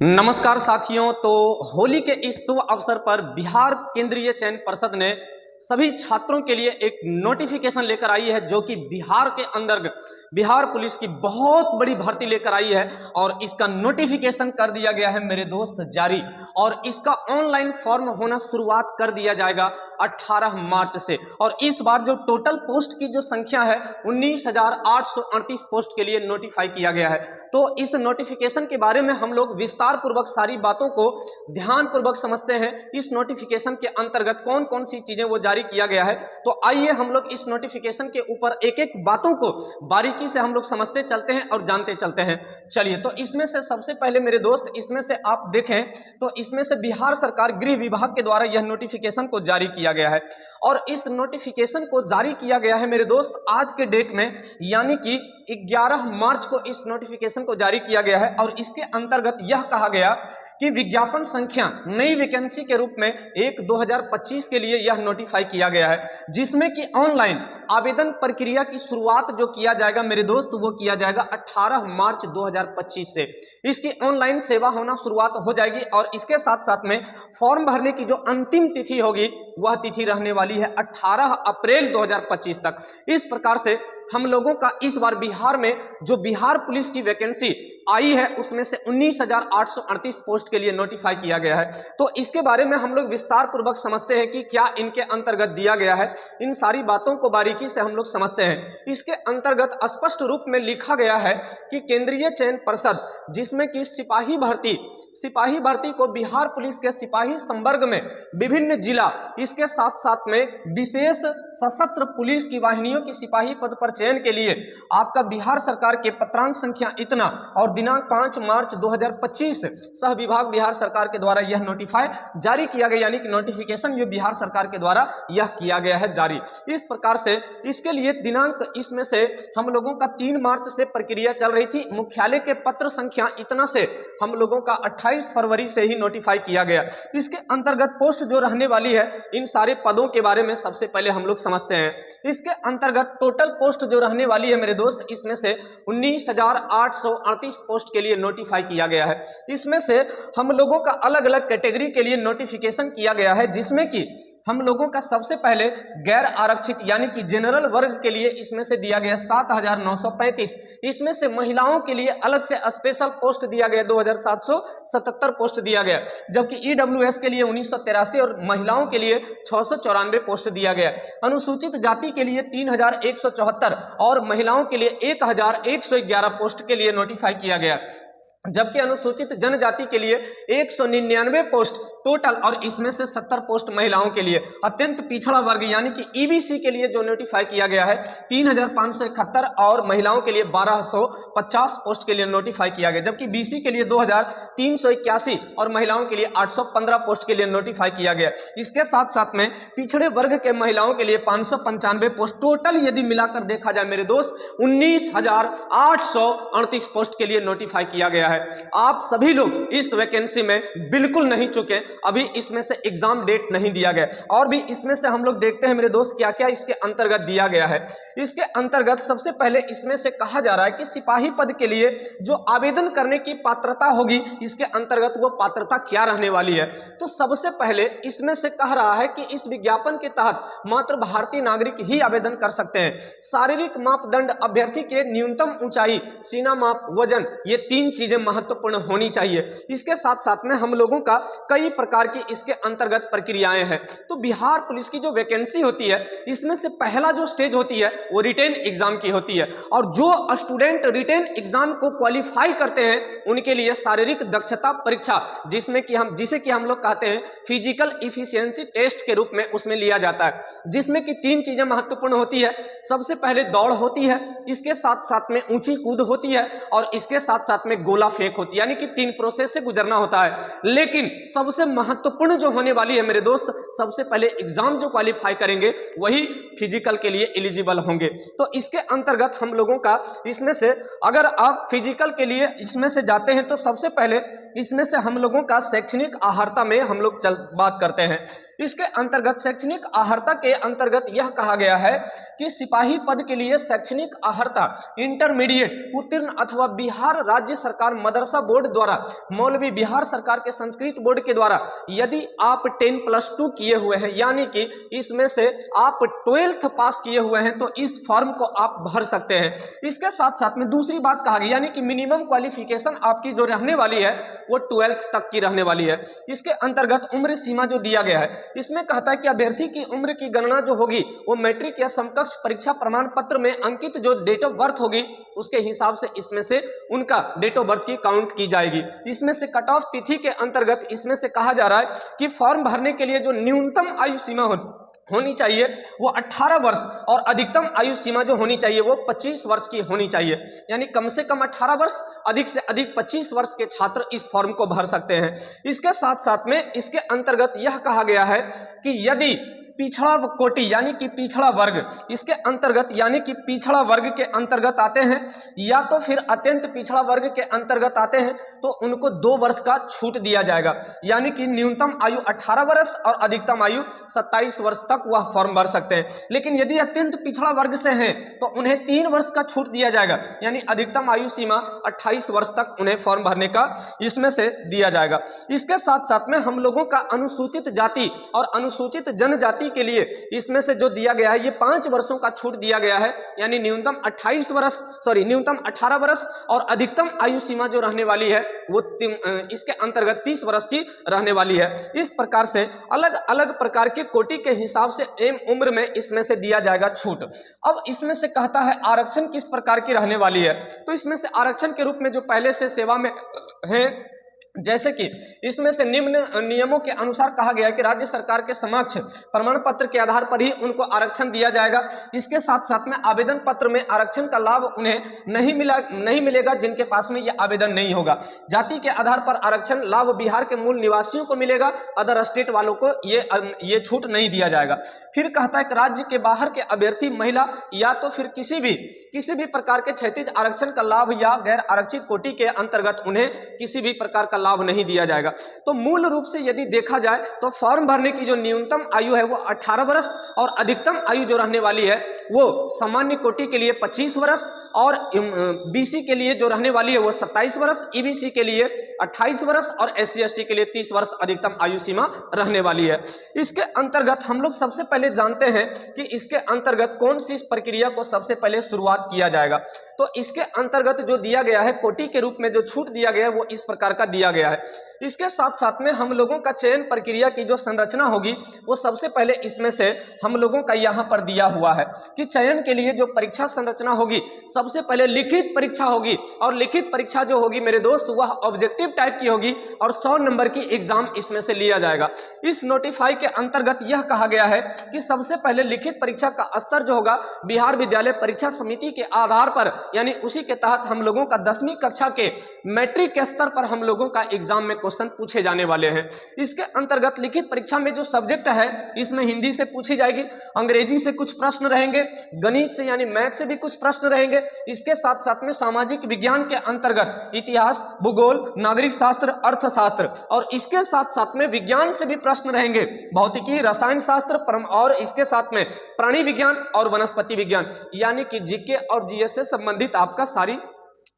नमस्कार साथियों। तो होली के इस शुभ अवसर पर बिहार केंद्रीय चयन पर्षद ने सभी छात्रों के लिए एक नोटिफिकेशन लेकर आई है, जो कि बिहार के अंतर्गत बिहार पुलिस की बहुत बड़ी भर्ती लेकर आई है और इसका नोटिफिकेशन कर दिया गया है मेरे दोस्त जारी। और इसका ऑनलाइन फॉर्म होना शुरुआत कर दिया जाएगा 18 मार्च से। और इस बार जो टोटल पोस्ट की जो संख्या है 19,838 पोस्ट के लिए नोटिफाई किया गया है। तो इस नोटिफिकेशन के बारे में हम लोग विस्तार पूर्वक सारी बातों को ध्यान पूर्वक समझते हैं। इस नोटिफिकेशन के अंतर्गत कौन कौन सी चीजें वो जारी किया गया है, तो आइए हम लोग इस नोटिफिकेशन के ऊपर एक एक बातों को बारीकी से हम लोग समझते चलते हैं और जानते चलते हैं। चलिए, तो इसमें से सबसे पहले मेरे दोस्त, इसमें से आप देखें तो इसमें से बिहार सरकार गृह विभाग के द्वारा यह नोटिफिकेशन को जारी किया गया है। और इस नोटिफिकेशन को जारी किया गया है मेरे दोस्त आज के डेट में, यानी कि 11 मार्च को इस नोटिफिकेशन को जारी किया गया है। और इसके अंतर्गत यह कहा गया कि विज्ञापन संख्या नई वैकेंसी के रूप में 1/2025 के लिए यह नोटिफाई किया गया है, जिसमें कि ऑनलाइन आवेदन प्रक्रिया की शुरुआत जो किया जाएगा मेरे दोस्त, वो किया जाएगा 18 मार्च 2025 से। इसकी ऑनलाइन सेवा होना शुरुआत हो जाएगी। और इसके साथ साथ में फॉर्म भरने की जो अंतिम तिथि होगी वह तिथि रहने वाली है 18 अप्रैल 2025 तक। इस प्रकार से हम लोगों का इस बार बिहार में जो बिहार पुलिस की वैकेंसी आई है उसमें से 19,838 पोस्ट के लिए नोटिफाई किया गया है। तो इसके बारे में हम लोग विस्तार पूर्वक समझते हैं कि क्या इनके अंतर्गत दिया गया है। इन सारी बातों को बारीकी से हम लोग समझते हैं। इसके अंतर्गत स्पष्ट रूप में लिखा गया है कि केंद्रीय चयन पर्षद, जिसमें कि सिपाही भर्ती को बिहार पुलिस के सिपाही संवर्ग में विभिन्न जिला, इसके साथ साथ में विशेष सशस्त्र पुलिस की वाहिनियों की सिपाही पद पर चयन के लिए आपका बिहार सरकार के पत्रांक संख्या इतना और दिनांक 5 मार्च 2025 सह विभाग बिहार सरकार के द्वारा यह नोटिफाई जारी किया गया, यानी कि नोटिफिकेशन ये बिहार सरकार के द्वारा यह किया गया है जारी। इस प्रकार से इसके लिए दिनांक इसमें से हम लोगों का 3 मार्च से प्रक्रिया चल रही थी। मुख्यालय के पत्र संख्या इतना से हम लोगों का 28 फरवरी से ही नोटिफाई किया गया। इसके अंतर्गत पोस्ट जो रहने वाली है, इन सारे पदों के बारे में सबसे पहले हम लोग समझते हैं। इसके अंतर्गत टोटल पोस्ट जो रहने वाली है मेरे दोस्त, इसमें से 19,838 पोस्ट के लिए नोटिफाई किया गया है। इसमें से हम लोगों का अलग अलग कैटेगरी के लिए नोटिफिकेशन किया गया है, जिसमें कि हम लोगों का सबसे पहले गैर आरक्षित यानी कि जनरल वर्ग के लिए इसमें से दिया गया 7,935। इसमें से महिलाओं के लिए अलग से स्पेशल पोस्ट दिया गया 2,777 पोस्ट दिया गया, जबकि ईडब्ल्यूएस के लिए 1983 और महिलाओं के लिए 694 पोस्ट दिया गया। अनुसूचित जाति के लिए 3,174 और महिलाओं के लिए 1,111 पोस्ट के लिए नोटिफाई किया गया, जबकि अनुसूचित जनजाति के लिए 199 पोस्ट टोटल और इसमें से 70 पोस्ट महिलाओं के लिए। अत्यंत पिछड़ा वर्ग यानी कि ईबीसी के लिए जो नोटिफाई किया गया है 3,571 और महिलाओं के लिए 1,250 पोस्ट के लिए नोटिफाई किया गया, जबकि बीसी के लिए 2,381 और महिलाओं के लिए 815 पोस्ट के लिए नोटिफाई किया गया। इसके साथ साथ में पिछड़े वर्ग के महिलाओं के लिए 595 पोस्ट, टोटल यदि मिलाकर देखा जाए मेरे दोस्त 19,838 पोस्ट के लिए नोटिफाई किया गया है। आप सभी लोग इस वैकेंसी में बिल्कुल नहीं चुके, अभी इसमें से एग्जाम डेट नहीं दिया गया। और भी इसमें से हम लोग देखते हैं मेरे दोस्त क्या क्या इसके अंतर्गत दिया गया है। इसके अंतर्गत सबसे पहले इसमें से कहा जा रहा है कि सिपाही पद के लिए जो आवेदन करने की पात्रता होगी, इसके अंतर्गत वो पात्रता क्या रहने वाली है। तो सबसे पहले इसमें से कह रहा है कि इस विज्ञापन के तहत मात्र भारतीय नागरिक ही आवेदन कर सकते हैं। शारीरिक मापदंड, अभ्यर्थी के न्यूनतम ऊंचाई, सीना माप, वजन, ये 3 चीजें महत्वपूर्ण होनी चाहिए। इसके साथ साथ में हम लोगों का कई प्रकार की इसके अंतर्गत प्रक्रियाएं हैं। तो बिहार पुलिस की जो वैकेंसी होती है, इसमें से पहला जो स्टेज होती है वो रिटेन एग्जाम की होती है। और जो स्टूडेंट रिटेन एग्जाम को क्वालिफाई करते हैं उनके लिए शारीरिक दक्षता परीक्षा, जिसे कि हम लोग कहते हैं फिजिकल इफिशियंसी टेस्ट के रूप में उसमें लिया जाता है, जिसमें कि 3 चीजें महत्वपूर्ण होती है। सबसे पहले दौड़ होती है, इसके साथ साथ में ऊंची कूद होती है और इसके साथ साथ में गोला फेंक होती है, यानी कि 3 प्रोसेस से गुजरना होता है। लेकिन सबसे महत्वपूर्ण जो होने वाली है मेरे दोस्त, सबसे पहले एग्जाम जो क्वालिफाई करेंगे वही फिजिकल के लिए एलिजिबल होंगे। तो इसके अंतर्गत हम लोगों का इसमें से अगर आप फिजिकल के लिए इसमें से जाते हैं तो सबसे पहले इसमें से हम लोगों का शैक्षणिक अर्हता में हम लोग बात करते हैं। इसके अंतर्गत शैक्षणिक अर्हता के अंतर्गत यह कहा गया है कि सिपाही पद के लिए शैक्षणिक अर्हता इंटरमीडिएट उत्तीर्ण अथवा बिहार राज्य सरकार मदरसा बोर्ड द्वारा, मौलवी बिहार सरकार के संस्कृत बोर्ड के द्वारा यदि आप 10+2 किए हुए हैं, यानी कि इसमें से आप 12th पास किए हुए हैं, तो इस फॉर्म को आप भर सकते हैं। इसके साथ साथ में दूसरी बात कहा गई, यानी कि मिनिमम क्वालिफिकेशन आपकी जो रहने वाली है वो 12th तक की रहने वाली है। इसके अंतर्गत उम्र सीमा जो दिया गया है, इसमें कहता है कि अभ्यर्थी की उम्र की गणना जो होगी वो मैट्रिक या समकक्ष परीक्षा प्रमाण पत्र में अंकित जो डेट ऑफ बर्थ होगी उसके हिसाब से इसमें से उनका डेट ऑफ बर्थ की काउंट की जाएगी। इसमें से कट ऑफ तिथि के अंतर्गत इसमें से कहा जा रहा है कि फॉर्म भरने के लिए जो न्यूनतम आयु सीमा होनी चाहिए वो 18 वर्ष और अधिकतम आयु सीमा जो होनी चाहिए वो 25 वर्ष की होनी चाहिए। यानी कम से कम 18 वर्ष, अधिक से अधिक 25 वर्ष के छात्र इस फॉर्म को भर सकते हैं। इसके साथ साथ में इसके अंतर्गत यह कहा गया है कि यदि पिछड़ा कोटि यानी कि पिछड़ा वर्ग, इसके अंतर्गत यानी कि पिछड़ा वर्ग के अंतर्गत आते हैं या तो फिर अत्यंत पिछड़ा वर्ग के अंतर्गत आते हैं तो उनको 2 वर्ष का छूट दिया जाएगा। यानी कि न्यूनतम आयु 18 वर्ष और अधिकतम आयु 27 वर्ष तक वह फॉर्म भर सकते हैं। लेकिन यदि अत्यंत पिछड़ा वर्ग से हैं तो उन्हें 3 वर्ष का छूट दिया जाएगा, यानी अधिकतम आयु सीमा 28 वर्ष तक उन्हें फॉर्म भरने का इसमें से दिया जाएगा। इसके साथ साथ में हम लोगों का अनुसूचित जाति और अनुसूचित जनजाति के लिए इसमें से जो दिया गया है ये 5 वर्षों का छूट दिया गया है, यानी न्यूनतम 18 वर्ष और अधिकतम आयु सीमा जो रहने वाली है वो इसके अंतर्गत 30 वर्ष की रहने वाली है। इस प्रकार से अलग अलग प्रकार के कोटि के हिसाब से एम उम्र में इसमें से दिया जाएगा छूट। अब इसमें से कहता है आरक्षण किस प्रकार की रहने वाली है, तो इसमें से आरक्षण के रूप में जो पहले से सेवा में है, जैसे कि इसमें से निम्न नियमों के अनुसार कहा गया है कि राज्य सरकार के समक्ष प्रमाण पत्र के आधार पर ही उनको आरक्षण दिया जाएगा। इसके साथ साथ में आवेदन पत्र में आरक्षण का लाभ उन्हें नहीं मिलेगा जिनके पास में ये आवेदन नहीं होगा। जाति के आधार पर आरक्षण लाभ बिहार के मूल निवासियों को मिलेगा, अदर स्टेट वालों को ये छूट नहीं दिया जाएगा। फिर कहता है कि राज्य के बाहर के अभ्यर्थी महिला या तो फिर किसी भी प्रकार के क्षैतिज आरक्षण का लाभ या गैर आरक्षित कोटि के अंतर्गत उन्हें किसी भी प्रकार का लाभ नहीं दिया जाएगा। तो मूल रूप से यदि देखा जाए तो फॉर्म भरने की जो न्यूनतम आयु है वो 18 वर्ष और अधिकतम आयु जो रहने वाली है वो सामान्य कोटि के लिए 25 वर्ष और बीसी के लिए जो रहने वाली है वो 27 वर्ष, ईबीसी के लिए 28 वर्ष और SC/ST के लिए 30 वर्ष अधिकतम आयु सीमा रहने वाली है। इसके अंतर्गत हम लोग सबसे पहले जानते हैं कि इसके अंतर्गत कौन सी प्रक्रिया को सबसे पहले शुरुआत किया जाएगा। तो इसके अंतर्गत जो दिया गया है कोटि के रूप में जो छूट दिया गया है वो इस प्रकार का दिया गया है। इसके साथ साथ में हम लोगों का चयन प्रक्रिया की जो संरचना होगी वो सबसे पहले इसमें से हम लोगों का यहाँ पर दिया हुआ है कि चयन के लिए जो परीक्षा संरचना होगी सबसे पहले लिखित परीक्षा होगी और लिखित परीक्षा जो होगी मेरे दोस्त वह ऑब्जेक्टिव टाइप की होगी और 100 नंबर की एग्जाम इसमें से लिया जाएगा। इस नोटिफाई के अंतर्गत यह कहा गया है कि सबसे पहले लिखित परीक्षा का स्तर जो होगा बिहार विद्यालय परीक्षा समिति के आधार पर, यानी उसी के तहत हम लोगों का 10वीं कक्षा के मैट्रिक के स्तर पर हम लोगों का एग्जाम में क्वेश्चन पूछे जाने वाले हैं। इसके अंतर्गत लिखित परीक्षा में जो सब्जेक्ट है इसमें हिंदी से पूछी जाएगी, अंग्रेजी से कुछ प्रश्न रहेंगे, गणित से यानी मैथ से भी कुछ प्रश्न रहेंगे। इसके साथ साथ में सामाजिक विज्ञान के अंतर्गत इतिहास, भूगोल, नागरिक शास्त्र, अर्थशास्त्र और इसके साथ साथ में विज्ञान से भी प्रश्न रहेंगे, भौतिकी, रसायन शास्त्र और इसके साथ में प्राणी विज्ञान और वनस्पति विज्ञान, यानी कि जीके और जीएस से संबंधित आपका सारी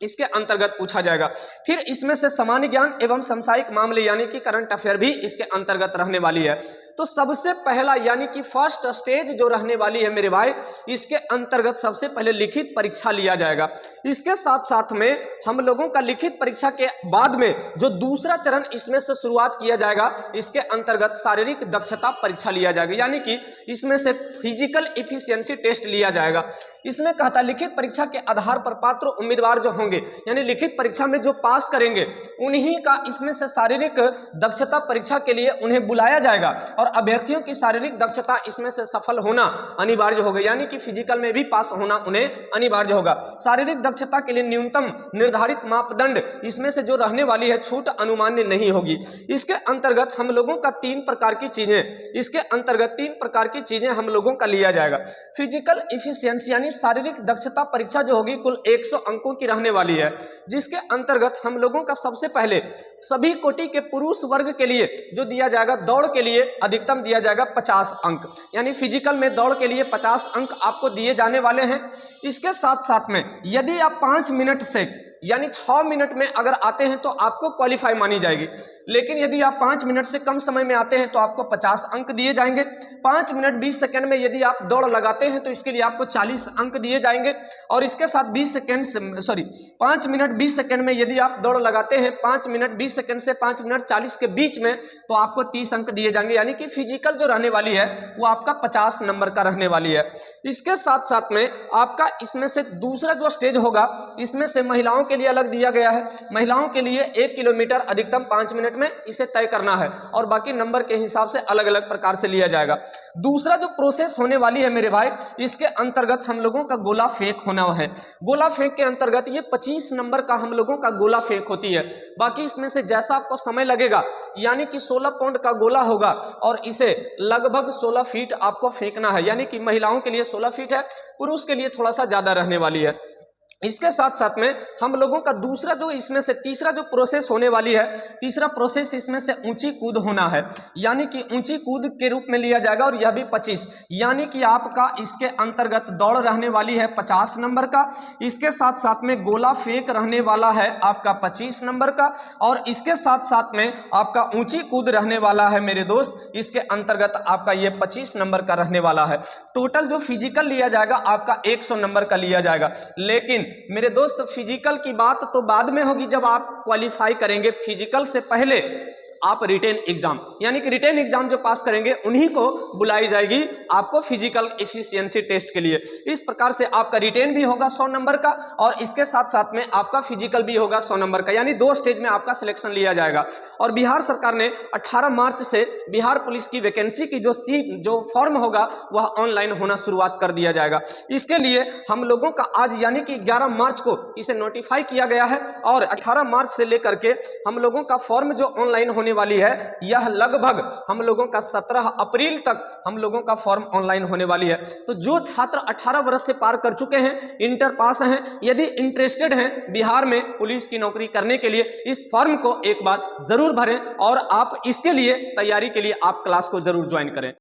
इसके अंतर्गत पूछा जाएगा। फिर इसमें से सामान्य ज्ञान एवं समसामयिक मामले यानी कि करंट अफेयर भी इसके अंतर्गत रहने वाली है। तो सबसे पहला यानी कि फर्स्ट स्टेज जो रहने वाली है मेरे भाई, इसके अंतर्गत सबसे पहले लिखित परीक्षा लिया जाएगा। इसके साथ साथ में हम लोगों का लिखित परीक्षा के बाद में जो दूसरा चरण इसमें से शुरुआत किया जाएगा इसके अंतर्गत शारीरिक दक्षता परीक्षा लिया जाएगा, यानी कि इसमें से फिजिकल इफिशियंसी टेस्ट लिया जाएगा। इसमें कहता लिखित परीक्षा के आधार पर पात्र उम्मीदवार जो होंगे यानी लिखित परीक्षा में जो पास करेंगे उन्हीं का इसमें से शारीरिक दक्षता परीक्षा के लिए उन्हें बुलाया जाएगा और अभ्यर्थियों की शारीरिक दक्षता इसमें से सफल होना अनिवार्य होगा, यानी कि फिजिकल में भी पास होना उन्हें अनिवार्य होगा। शारीरिक दक्षता के लिए न्यूनतम निर्धारित मापदंड इसमें से जो रहने वाली है छूट अनुमान्य नहीं होगी। इसके अंतर्गत हम लोगों का 3 प्रकार की चीजें हम लोगों का लिया जाएगा। फिजिकल इफिशियंसी यानी शारीरिक दक्षता परीक्षा जो होगी कुल 100 अंकों की रहने वाली है, जिसके अंतर्गत हम लोगों का सबसे पहले सभी कोटि के पुरुष वर्ग के लिए जो दिया जाएगा, दौड़ के लिए अधिकतम दिया जाएगा 50 अंक, यानी फिजिकल में दौड़ के लिए 50 अंक आपको दिए जाने वाले हैं। इसके साथ साथ में यदि आप 5 मिनट से यानी 6 मिनट में अगर आते हैं तो आपको क्वालिफाई मानी जाएगी, लेकिन यदि आप 5 मिनट से कम समय में आते हैं तो आपको 50 अंक दिए जाएंगे। 5 मिनट 20 सेकंड में यदि आप दौड़ लगाते हैं तो इसके लिए आपको 40 अंक दिए जाएंगे। और इसके साथ 5 मिनट 20 सेकंड में यदि आप दौड़ लगाते हैं 5 मिनट 20 सेकंड से 5 मिनट 40 के बीच में, तो आपको 30 अंक दिए जाएंगे, यानी कि फिजिकल जो रहने वाली है वो आपका 50 नंबर का रहने वाली है। इसके साथ साथ में आपका इसमें से दूसरा जो स्टेज होगा, इसमें से महिलाओं के लिए अलग दिया गया है। महिलाओं के लिए 1 किलोमीटर अधिकतम 5 मिनट में इसे तय करना है, और बाकी नंबर के हिसाब से अलग अलग प्रकार से लिया जाएगा। दूसरा जो प्रोसेस होने वाली है मेरे भाई, इसके अंतर्गत हम लोगों का गोला फेंक होना है। गोला फेंक के अंतर्गत ये 25 नंबर का हम लोगों का गोला फेंक होती है। बाकी इसमें से जैसा आपको समय लगेगा, यानी कि 16 पाउंड का गोला होगा और इसे लगभग 16 फीट आपको फेंकना है, यानी कि महिलाओं के लिए 16 फीट है, पुरुष के लिए थोड़ा सा ज्यादा रहने वाली है। इसके साथ साथ में हम लोगों का दूसरा जो इसमें से तीसरा जो प्रोसेस होने वाली है, तीसरा प्रोसेस इसमें से ऊंची कूद होना है, यानी कि ऊंची कूद के रूप में लिया जाएगा, और यह भी 25, यानी कि आपका इसके अंतर्गत दौड़ रहने वाली है 50 नंबर का। इसके साथ साथ में गोला फेंक रहने वाला है आपका 25 नंबर का, और इसके साथ साथ में आपका ऊंची कूद रहने वाला है मेरे दोस्त, इसके अंतर्गत आपका ये 25 नंबर का रहने वाला है। टोटल जो फिजिकल लिया जाएगा आपका 100 नंबर का लिया जाएगा। लेकिन मेरे दोस्त फिजिकल की बात तो बाद में होगी, जब आप क्वालिफाई करेंगे। फिजिकल से पहले आप रिटेन एग्जाम, यानी कि रिटेन एग्जाम जो पास करेंगे उन्हीं को बुलाई जाएगी आपको फिजिकल एफिशिएंसी टेस्ट के लिए। इस प्रकार से आपका रिटेन भी होगा 100 नंबर का, और इसके साथ साथ में आपका फिजिकल भी होगा 100 नंबर का, यानी 2 स्टेज में आपका सिलेक्शन लिया जाएगा। और बिहार सरकार ने 18 मार्च से बिहार पुलिस की वैकेंसी की जो फॉर्म होगा वह ऑनलाइन होना शुरुआत कर दिया जाएगा। इसके लिए हम लोगों का आज यानी कि 11 मार्च को इसे नोटिफाई किया गया है, और 18 मार्च से लेकर के हम लोगों का फॉर्म जो ऑनलाइन होने वाली है, यह लगभग हम लोगों का 17 अप्रैल तक हम लोगों का फॉर्म ऑनलाइन होने वाली है। तो जो छात्र 18 वर्ष से पार कर चुके हैं, इंटर पास हैं, यदि इंटरेस्टेड हैं बिहार में पुलिस की नौकरी करने के लिए, इस फॉर्म को एक बार जरूर भरें, और आप इसके लिए तैयारी के लिए आप क्लास को जरूर ज्वाइन करें।